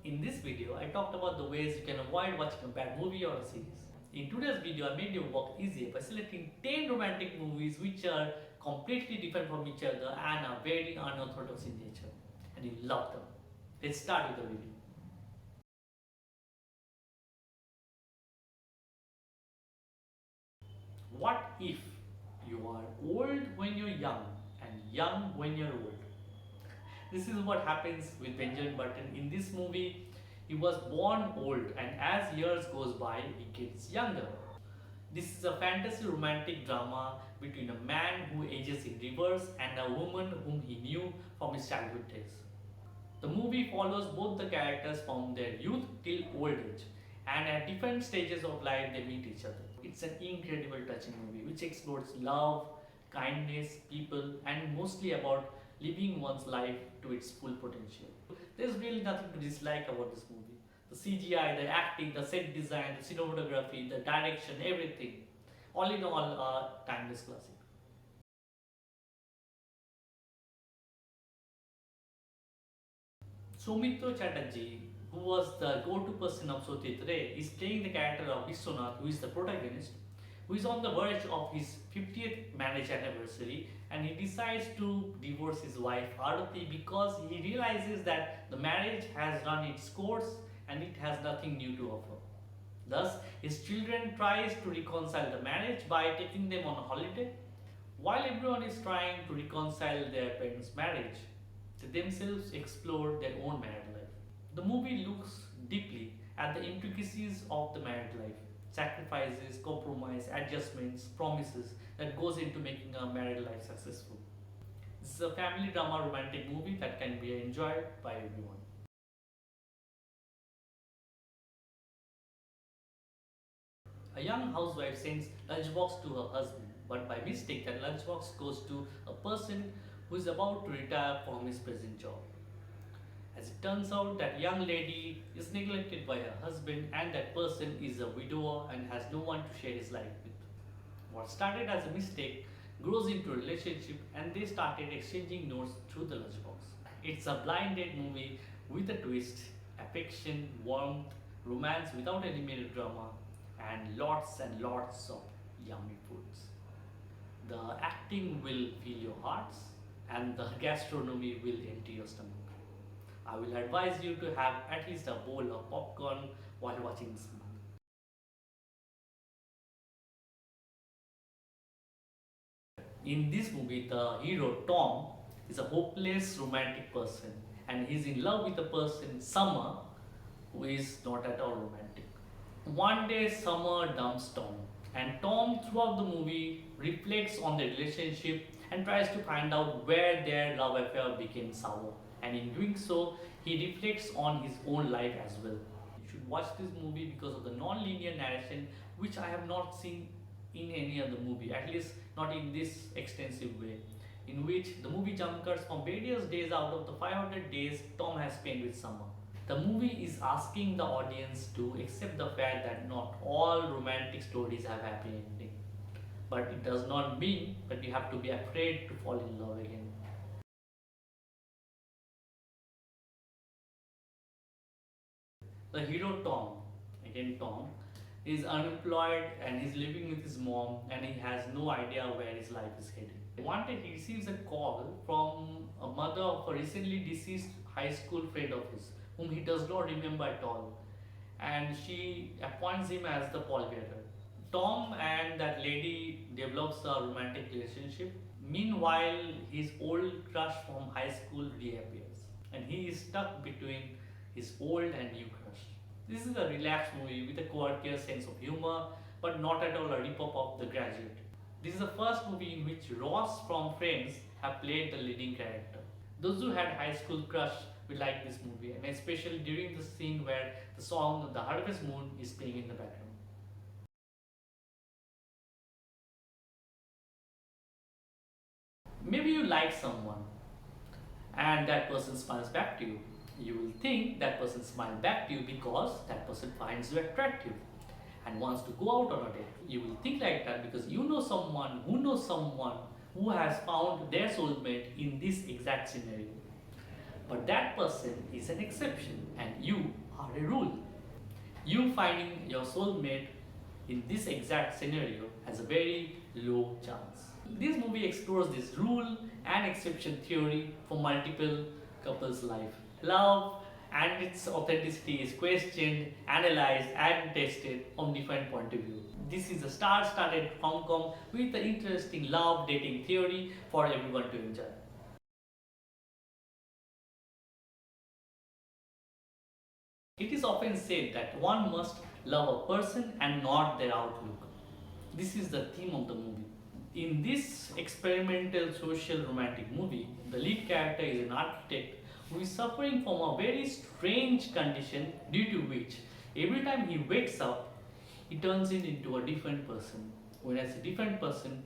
In this video, I talked about the ways you can avoid watching a bad movie or a series. In today's video, I made your work easier by selecting 10 romantic movies which are completely different from each other and are very unorthodox in nature. And you love them. Let's start with the video. What if you are old when you're young and young when you're old? This is what happens with Benjamin Button. In this movie, he was born old, and as years goes by, he gets younger. This is a fantasy romantic drama between a man who ages in reverse and a woman whom he knew from his childhood days. The movie follows both the characters from their youth till old age, and at different stages of life they meet each other. It's an incredible touching movie which explores love, kindness, people, and mostly about living one's life to its full potential. There's really nothing to dislike about this movie. The CGI, the acting, the set design, the cinematography, the direction, everything. All in all, a timeless classic. Soumitra Chatterjee, who was the go-to person of Soti Ray, is playing the character of Vishwanath, who is the protagonist, who is on the verge of his 50th marriage anniversary, and he decides to divorce his wife Arati because he realizes that the marriage has run its course and it has nothing new to offer. Thus, his children tries to reconcile the marriage by taking them on a holiday. While everyone is trying to reconcile their parents' marriage, they themselves explore their own married life. The movie looks deeply at the intricacies of the married life, sacrifices, compromise, adjustments, promises that goes into making a married life successful. This is a family drama romantic movie that can be enjoyed by everyone. A young housewife sends lunchbox to her husband, but by mistake that lunchbox goes to a person who is about to retire from his present job. As it turns out, that young lady is neglected by her husband, and that person is a widower and has no one to share his life with. What started as a mistake grows into a relationship, and they started exchanging notes through the lunchbox. It's a blind date movie with a twist, affection, warmth, romance without any melodrama, and lots of yummy foods. The acting will fill your hearts, and the gastronomy will empty your stomach. I will advise you to have at least a bowl of popcorn while watching this movie. In this movie, the hero Tom is a hopeless romantic person, and he's in love with a person, Summer, who is not at all romantic. One day, Summer dumps Tom, and Tom, throughout the movie, reflects on the relationship and tries to find out where their love affair became sour. And in doing so, he reflects on his own life as well. You should watch this movie because of the non-linear narration, which I have not seen in any other movie, at least not in this extensive way, in which the movie jump cuts from various days out of the 500 days Tom has spent with Summer. The movie is asking the audience to accept the fact that not all romantic stories have happy ending. But it does not mean that you have to be afraid to fall in love again. The hero Tom, again Tom, is unemployed and he's living with his mom, and he has no idea where his life is heading. One day he receives a call from a mother of a recently deceased high school friend of his, whom he does not remember at all, and she appoints him as the pallbearer. Tom and that lady develops a romantic relationship. Meanwhile, his old crush from high school reappears, and he is stuck between his old and new crush. This is a relaxed movie with a quirky sense of humor, but not at all a rip-off of The Graduate. This is the first movie in which Ross from Friends have played the leading character. Those who had high school crush will like this movie, and especially during the scene where the song The Harvest Moon is playing in the background. Maybe you like someone and that person smiles back to you. You will think that person smiled back to you because that person finds you attractive and wants to go out on a date. You will think like that because you know someone who has found their soulmate in this exact scenario. But that person is an exception, and you a rule. You finding your soulmate in this exact scenario has a very low chance. This movie explores this rule and exception theory for multiple couples' life. Love and its authenticity is questioned, analyzed, and tested from different point of view. This is a star-studded rom-com with an interesting love dating theory for everyone to enjoy. It is often said that one must love a person and not their outlook. This is the theme of the movie. In this experimental social romantic movie, the lead character is an architect who is suffering from a very strange condition due to which every time he wakes up, he turns into a different person. When as a different person,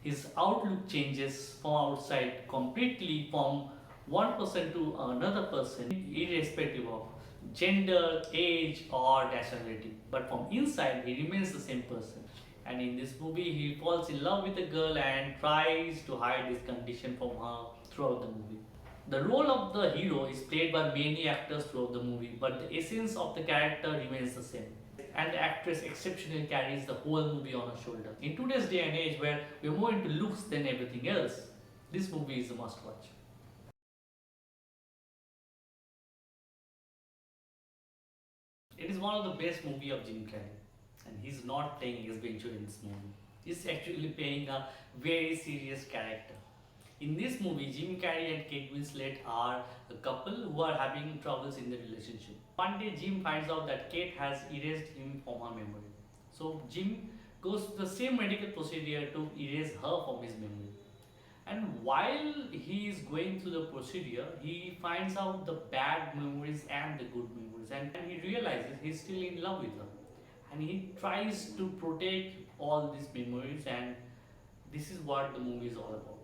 his outlook changes from outside completely from one person to another person, irrespective of gender, age, or nationality. But from inside, he remains the same person. And in this movie, he falls in love with a girl and tries to hide his condition from her throughout the movie. The role of the hero is played by many actors throughout the movie, but the essence of the character remains the same. And the actress exceptionally carries the whole movie on her shoulder. In today's day and age where we're more into looks than everything else, this movie is a must watch. It is one of the best movie of Jim Carrey, and he's not playing his venture in this movie. He's actually playing a very serious character. In this movie, Jim Carrey and Kate Winslet are a couple who are having troubles in their relationship. One day, Jim finds out that Kate has erased him from her memory. So Jim goes to the same medical procedure to erase her from his memory. And while he is going through the procedure, he finds out the bad memories and the good memories, and he realizes he's still in love with her. And he tries to protect all these memories, and this is what the movie is all about.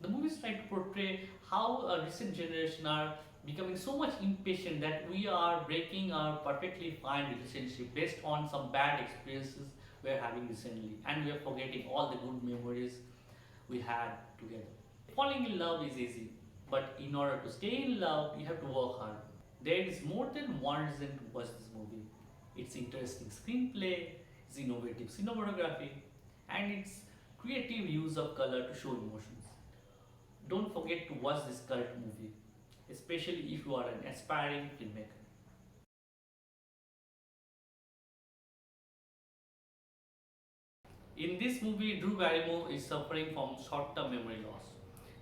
The movie is trying to portray how a recent generation are becoming so much impatient that we are breaking our perfectly fine relationship based on some bad experiences we are having recently, and we are forgetting all the good memories we had together. Falling in love is easy, but in order to stay in love, you have to work hard. There is more than one reason to watch this movie. Its interesting screenplay, its innovative cinematography, and its creative use of color to show emotions. Don't forget to watch this cult movie, especially if you are an aspiring filmmaker. In this movie, Drew Barrymore is suffering from short-term memory loss.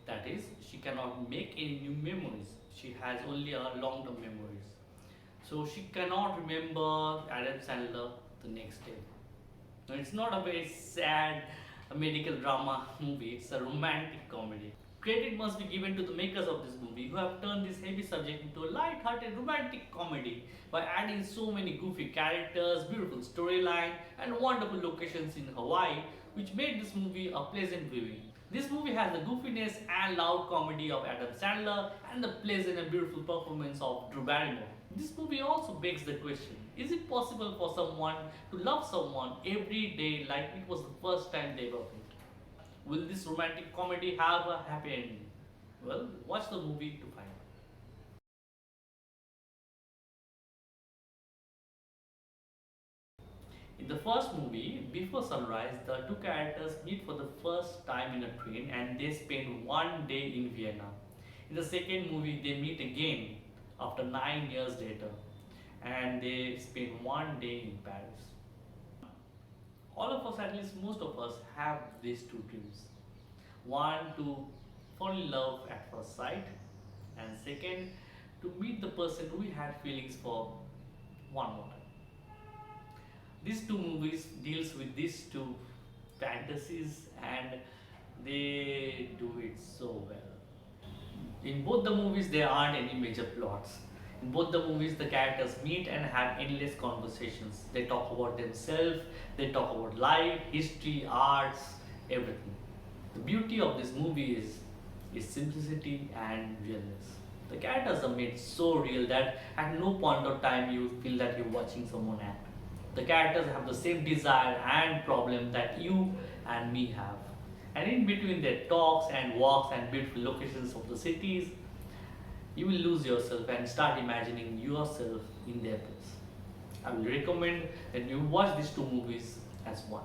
That is, she cannot make any new memories. She has only long-term memories. So she cannot remember Adam Sandler the next day. Now, it's not a very sad medical drama movie, it's a romantic comedy. Credit must be given to the makers of this movie who have turned this heavy subject into a light-hearted romantic comedy by adding so many goofy characters, beautiful storyline, and wonderful locations in Hawaii, which made this movie a pleasant viewing. This movie has the goofiness and loud comedy of Adam Sandler and the pleasant and beautiful performance of Drew Barrymore. This movie also begs the question, is it possible for someone to love someone every day like it was the first time they ever met? Will this romantic comedy have a happy ending? Well, watch the movie to find out. In the first movie, Before Sunrise, the two characters meet for the first time in a train and they spend one day in Vienna. In the second movie, they meet again after 9 years later and they spend one day in Paris. All of us, at least most of us, have these two dreams. One, to fall in love at first sight, and second, to meet the person we had feelings for one more time. These two movies deals with these two fantasies and they do it so well. In both the movies, there aren't any major plots. In both the movies, the characters meet and have endless conversations. They talk about themselves, they talk about life, history, arts, everything. The beauty of this movie is simplicity and realness. The characters are made so real that at no point of time you feel that you're watching someone act. The characters have the same desire and problem that you and me have. And in between their talks and walks and beautiful locations of the cities, you will lose yourself and start imagining yourself in their place. I will recommend that you watch these two movies as one.